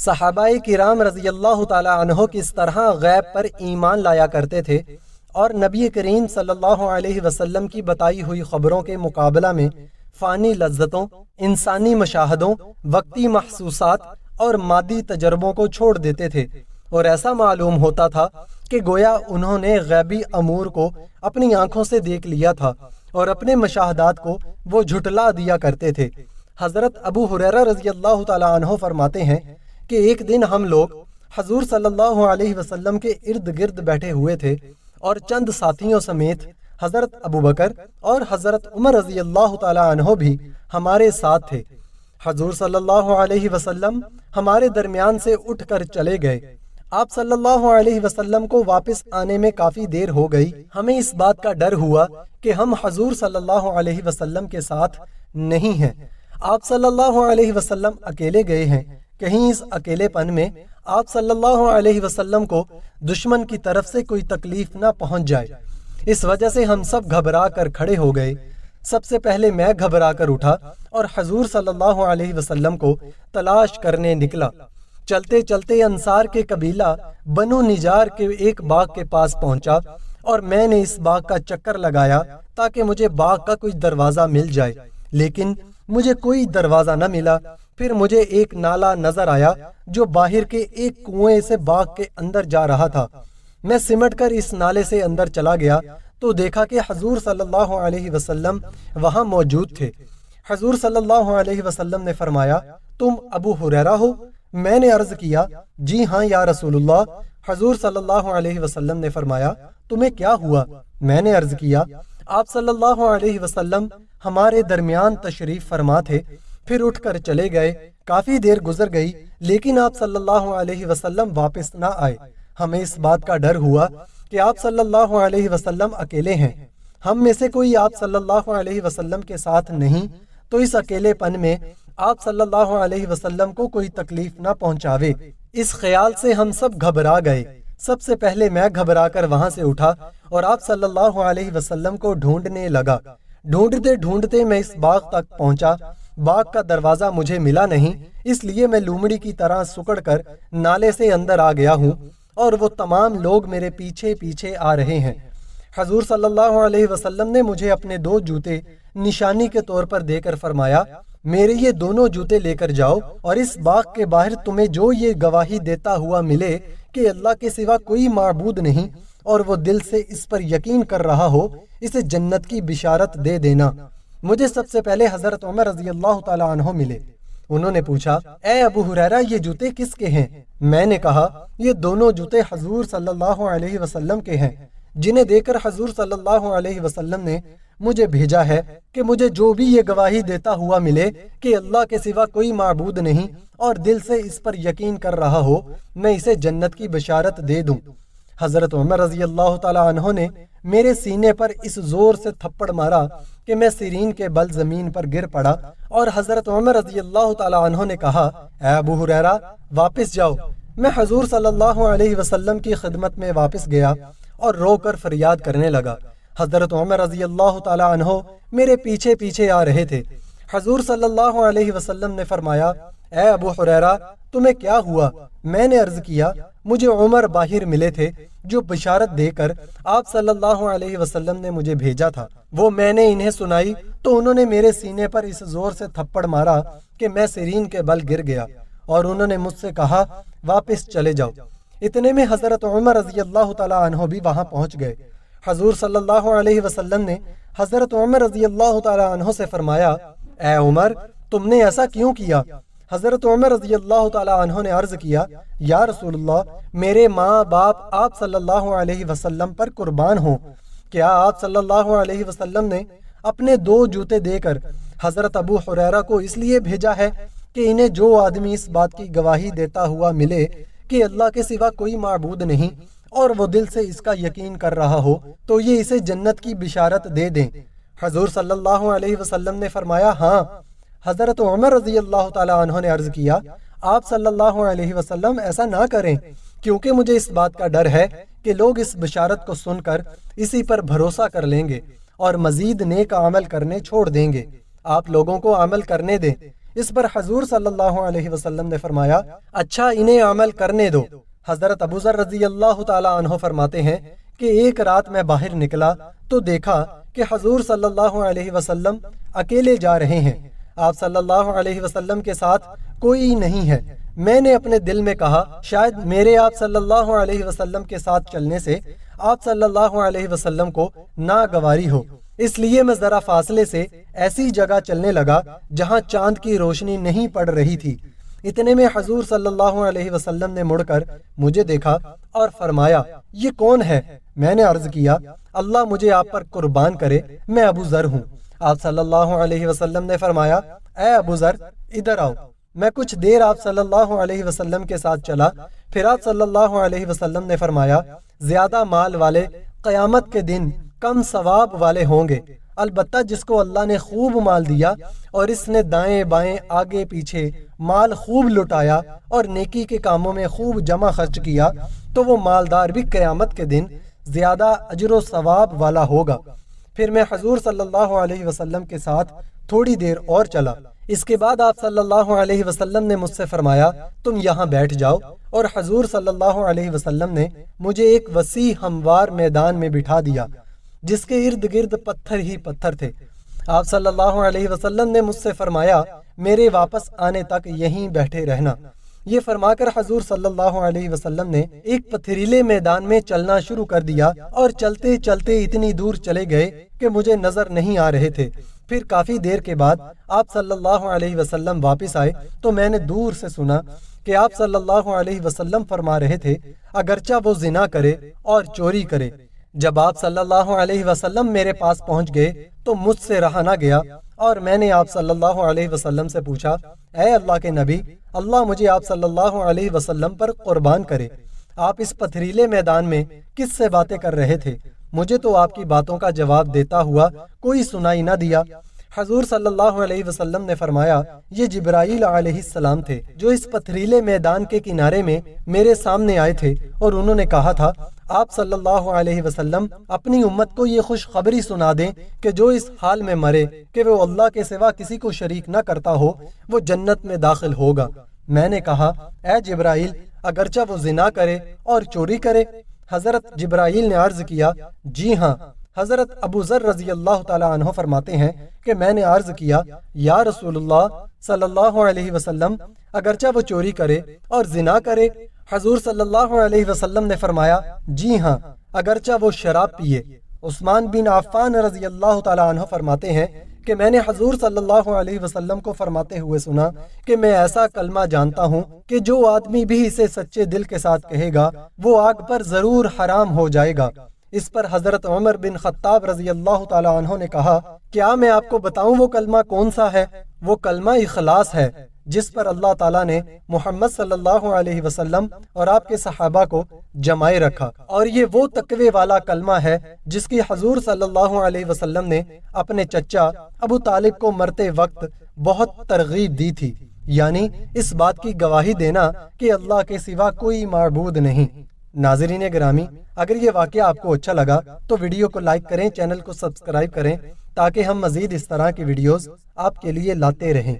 صحابہ کرام رضی اللہ تعالیٰ عنہ کس طرح غیب پر ایمان لایا کرتے تھے اور نبی کریم صلی اللہ علیہ وسلم کی بتائی ہوئی خبروں کے مقابلہ میں فانی لذتوں، انسانی مشاہدوں، وقتی محسوسات اور مادی تجربوں کو چھوڑ دیتے تھے، اور ایسا معلوم ہوتا تھا کہ گویا انہوں نے غیبی امور کو اپنی آنکھوں سے دیکھ لیا تھا اور اپنے مشاہدات کو وہ جھٹلا دیا کرتے تھے۔ حضرت ابو ہریرہ رضی اللہ تعالیٰ عنہ فرماتے ہیں کہ ایک دن ہم لوگ حضور صلی اللہ علیہ وسلم کے ارد گرد بیٹھے ہوئے تھے اور چند ساتھیوں سمیت حضرت ابو بکر اور حضرت عمر رضی اللہ تعالیٰ عنہ بھی ہمارے ساتھ تھے۔ حضور صلی اللہ علیہ وسلم ہمارے درمیان سے اٹھ کر چلے گئے۔ آپ صلی اللہ علیہ وسلم کو واپس آنے میں کافی دیر ہو گئی۔ ہمیں اس بات کا ڈر ہوا کہ ہم حضور صلی اللہ علیہ وسلم کے ساتھ نہیں ہیں، آپ صلی اللہ علیہ وسلم اکیلے گئے ہیں، کہیں اس اکیلے پن میں آپ صلی اللہ علیہ وسلم کو دشمن کی طرف سے کوئی تکلیف نہ پہنچ جائے۔ اس وجہ سے ہم سب گھبرا کر کھڑے ہو گئے۔ سب سے پہلے میں گھبرا کر اٹھا اور حضور صلی اللہ علیہ وسلم کو تلاش کرنے نکلا۔ چلتے چلتے انصار کے قبیلہ بنو نجار کے ایک باغ کے پاس پہنچا اور میں نے اس باغ کا چکر لگایا تاکہ مجھے باغ کا کوئی دروازہ مل جائے، لیکن مجھے کوئی دروازہ نہ ملا۔ پھر مجھے ایک نالا نظر آیا جو باہر کے ایک کنویں سے باغ کے اندر جا رہا تھا۔ میں سمٹ کر اس نالے سے اندر چلا گیا تو دیکھا کہ حضور صلی اللہ علیہ وسلم وہاں موجود تھے۔ حضور صلی اللہ علیہ وسلم نے فرمایا، تم ابو ہریرہ ہو؟ میں نے عرض کیا، جی ہاں یا رسول اللہ۔ حضور صلی اللہ علیہ وسلم نے فرمایا، تمہیں کیا ہوا؟ میں نے عرض کیا، آپ صلی اللہ علیہ وسلم ہمارے درمیان تشریف فرما تھے، پھر اٹھ کر چلے گئے۔ کافی دیر گزر گئی لیکن آپ صلی اللہ علیہ وسلم واپس نہ آئے۔ ہمیں اس بات کا ڈر ہوا کہ آپ صلی اللہ علیہ وسلم اکیلے ہیں، ہم میں سے کوئی آپ صلی اللہ علیہ وسلم کے ساتھ نہیں تو اس اکیلے پن میں آپ صلی اللہ علیہ وسلم کو کوئی تکلیف نہ پہنچاوے۔ اس خیال سے ہم سب گھبرا گئے۔ سب سے پہلے میں گھبرا کر وہاں سے اٹھا اور آپ صلی اللہ علیہ وسلم کو ڈھونڈنے لگا۔ ڈھونڈتے ڈھونڈتے میں اس باغ تک پہنچا۔ باغ کا دروازہ مجھے ملا نہیں، اس لیے میں لومڑی کی طرح سکڑ کر نالے سے اندر آ گیا ہوں اور وہ تمام لوگ میرے پیچھے پیچھے آ رہے ہیں۔ حضور صلی اللہ علیہ وسلم نے مجھے اپنے 2 جوتے نشانی کے طور پر دے کر فرمایا، میرے یہ دونوں جوتے لے کر جاؤ اور اس باغ کے باہر تمہیں جو یہ گواہی دیتا ہوا ملے کہ اللہ کے سوا کوئی معبود نہیں اور وہ دل سے اس پر یقین کر رہا ہو، اسے جنت کی بشارت دے دینا۔ مجھے سب سے پہلے حضرت عمر رضی اللہ تعالیٰ عنہ ملے۔ انہوں نے پوچھا، اے ابو ہریرہ، یہ جوتے کس کے ہیں؟ میں نے کہا، یہ دونوں جوتے حضور صلی اللہ علیہ وسلم کے ہیں، جنہیں دے کر حضور صلی اللہ علیہ وسلم نے مجھے بھیجا ہے کہ مجھے جو بھی یہ گواہی دیتا ہوا ملے کہ اللہ کے سوا کوئی معبود نہیں اور دل سے اس پر یقین کر رہا ہو، میں اسے جنت کی بشارت دے دوں۔ حضرت عمر رضی اللہ تعالیٰ عنہ نے میرے سینے پر اس زور سے تھپڑ مارا کہ میں سرین کے بل زمین پر گر پڑا، اور حضرت عمر رضی اللہ تعالیٰ عنہ نے کہا، اے ابو ہریرہ، واپس جاؤ۔ میں حضور صلی اللہ علیہ وسلم کی خدمت میں واپس گیا اور رو کر فریاد کرنے لگا۔ حضرت عمر رضی اللہ تعالیٰ عنہ میرے پیچھے پیچھے آ رہے تھے۔ حضور صلی اللہ علیہ وسلم نے فرمایا، اے ابو ہریرہ، تمہیں کیا ہوا؟ میں نے عرض کیا، مجھے عمر باہر ملے تھے جو بشارت دے کر آپ صلی اللہ علیہ وسلم نے مجھے بھیجا تھا۔ وہ میں نے انہیں سنائی تو انہوں نے میرے سینے پر اس زور سے تھپڑ مارا کہ میں سرین کے بل گر گیا، اور انہوں نے مجھ سے کہا، واپس چلے جاؤ۔ اتنے میں حضرت عمر رضی اللہ تعالیٰ عنہ بھی وہاں پہنچ گئے۔ حضور صلی اللہ علیہ وسلم نے حضرت عمر رضی اللہ تعالیٰ عنہ سے فرمایا، اے عمر، تم نے ایسا کیوں کیا؟ حضرت عمر رضی اللہ تعالیٰ عنہ نے عرض کیا، یا رسول اللہ، میرے ماں باپ آپ صلی اللہ علیہ وسلم پر قربان ہوں۔ کیا آپ صلی اللہ علیہ وسلم نے اپنے 2 جوتے دے کر حضرت ابو ہریرہ کو اس لیے بھیجا ہے کہ انہیں جو آدمی اس بات کی گواہی دیتا ہوا ملے کہ اللہ کے سوا کوئی معبود نہیں اور وہ دل سے اس کا یقین کر رہا ہو تو یہ اسے جنت کی بشارت دے دیں؟ حضور صلی اللہ علیہ وسلم نے فرمایا، ہاں۔ حضرت عمر رضی اللہ تعالیٰ عنہ نے عرض کیا، آپ صلی اللہ علیہ وسلم ایسا نہ کریں، کیونکہ مجھے اس بات کا ڈر ہے کہ لوگ اس بشارت کو سن کر اسی پر بھروسہ کر لیں گے اور مزید نیک عمل کرنے چھوڑ دیں گے۔ آپ لوگوں کو عمل کرنے دیں، اس پر حضور صلی اللہ علیہ وسلم نے فرمایا اچھا انہیں عمل کرنے دو۔ حضرت ابو ذر رضی اللہ تعالی عنہ فرماتے ہیں کہ ایک رات میں باہر نکلا تو دیکھا کہ حضور صلی اللہ علیہ وسلم اکیلے جا رہے ہیں، آپ صلی اللہ علیہ وسلم کے ساتھ کوئی نہیں ہے۔ میں نے اپنے دل میں کہا شاید میرے آپ صلی اللہ علیہ وسلم کے ساتھ چلنے سے آپ صلی اللہ علیہ وسلم کو ناگواری ہو، اس لیے میں ذرا فاصلے سے ایسی جگہ چلنے لگا جہاں چاند کی روشنی نہیں پڑ رہی تھی۔ اتنے میں حضور صلی اللہ علیہ وسلم نے مڑ کر مجھے دیکھا اور فرمایا یہ کون ہے؟ میں نے عرض کیا اللہ مجھے آپ پر قربان کرے، میں ابو ذر ہوں۔ آپ صلی اللہ علیہ وسلم نے فرمایا اے ابو ذر ادھر آؤ۔ میں کچھ دیر آپ صلی اللہ علیہ وسلم کے ساتھ چلا، پھر آپ صلی اللہ علیہ وسلم نے فرمایا زیادہ مال والے قیامت کے دن کم ثواب والے ہوں گے، البتہ جس کو اللہ نے خوب مال دیا اور اس نے دائیں بائیں آگے پیچھے مال خوب لٹایا اور نیکی کے کاموں میں خوب جمع خرچ کیا تو وہ مالدار بھی قیامت کے دن زیادہ اجر و ثواب والا ہوگا۔ پھر میں حضور صلی اللہ علیہ وسلم کے ساتھ تھوڑی دیر اور چلا، اس کے بعد آپ صلی اللہ علیہ وسلم نے مجھ سے فرمایا تم یہاں بیٹھ جاؤ، اور حضور صلی اللہ علیہ وسلم نے مجھے ایک وسیع ہموار میدان میں بٹھا دیا جس کے ارد گرد پتھر ہی پتھر تھے۔ آپ صلی اللہ علیہ وسلم نے مجھ سے فرمایا میرے واپس آنے تک یہیں بیٹھے رہنا۔ یہ فرما کر حضور صلی اللہ علیہ وسلم نے ایک پتھریلے میدان میں چلنا شروع کر دیا اور چلتے چلتے اتنی دور چلے گئے کہ مجھے نظر نہیں آ رہے تھے۔ پھر کافی دیر کے بعد آپ صلی اللہ علیہ وسلم واپس آئے تو میں نے دور سے سنا کہ آپ صلی اللہ علیہ وسلم فرما رہے تھے اگرچہ وہ زنا کرے اور چوری کرے۔ جب آپ صلی اللہ علیہ وسلم میرے پاس پہنچ گئے تو مجھ سے رہا نہ گیا اور میں نے آپ صلی اللہ علیہ وسلم سے پوچھا اے اللہ کے نبی، اللہ مجھے آپ صلی اللہ علیہ وسلم پر قربان کرے، آپ اس پتھریلے میدان میں کس سے باتیں کر رہے تھے؟ مجھے تو آپ کی باتوں کا جواب دیتا ہوا کوئی سنائی نہ دیا۔ حضور صلی اللہ علیہ وسلم نے فرمایا یہ جبرائیل علیہ السلام تھے جو اس پتھریلے میدان کے کنارے میں میرے سامنے آئے تھے اور انہوں نے کہا تھا آپ صلی اللہ علیہ وسلم اپنی امت کو یہ خوشخبری سنا دیں کہ جو اس حال میں مرے کہ وہ اللہ کے سوا کسی کو شریک نہ کرتا ہو وہ جنت میں داخل ہوگا۔ میں نے کہا اے جبرائیل اگرچہ وہ زنا کرے اور چوری کرے؟ حضرت جبرائیل نے عرض کیا جی ہاں۔ حضرت ابو ذر رضی اللہ تعالی عنہ فرماتے ہیں کہ میں نے عرض کیا یا رسول اللہ صلی اللہ علیہ وسلم اگرچہ وہ چوری کرے اور زنا کرے؟ حضور صلی اللہ علیہ وسلم نے فرمایا جی ہاں اگرچہ وہ شراب پیے۔ عثمان بن عفان رضی اللہ تعالی عنہ فرماتے ہیں کہ میں نے حضور صلی اللہ علیہ وسلم کو فرماتے ہوئے سنا کہ میں ایسا کلمہ جانتا ہوں کہ جو آدمی بھی اسے سچے دل کے ساتھ کہے گا وہ آگ پر ضرور حرام ہو جائے گا۔ اس پر حضرت عمر بن خطاب رضی اللہ تعالی عنہ نے کہا کیا میں آپ کو بتاؤں وہ کلمہ کون سا ہے؟ وہ کلمہ اخلاص ہے جس پر اللہ تعالیٰ نے محمد صلی اللہ علیہ وسلم اور آپ کے صحابہ کو جمائے رکھا، اور یہ وہ تقوی والا کلمہ ہے جس کی حضور صلی اللہ علیہ وسلم نے اپنے چچا ابو طالب کو مرتے وقت بہت ترغیب دی تھی، یعنی اس بات کی گواہی دینا کہ اللہ کے سوا کوئی معبود نہیں۔ ناظرین گرامی، اگر یہ واقعہ آپ کو اچھا لگا تو ویڈیو کو لائک کریں، چینل کو سبسکرائب کریں تاکہ ہم مزید اس طرح کی ویڈیوز آپ کے لیے لاتے رہیں۔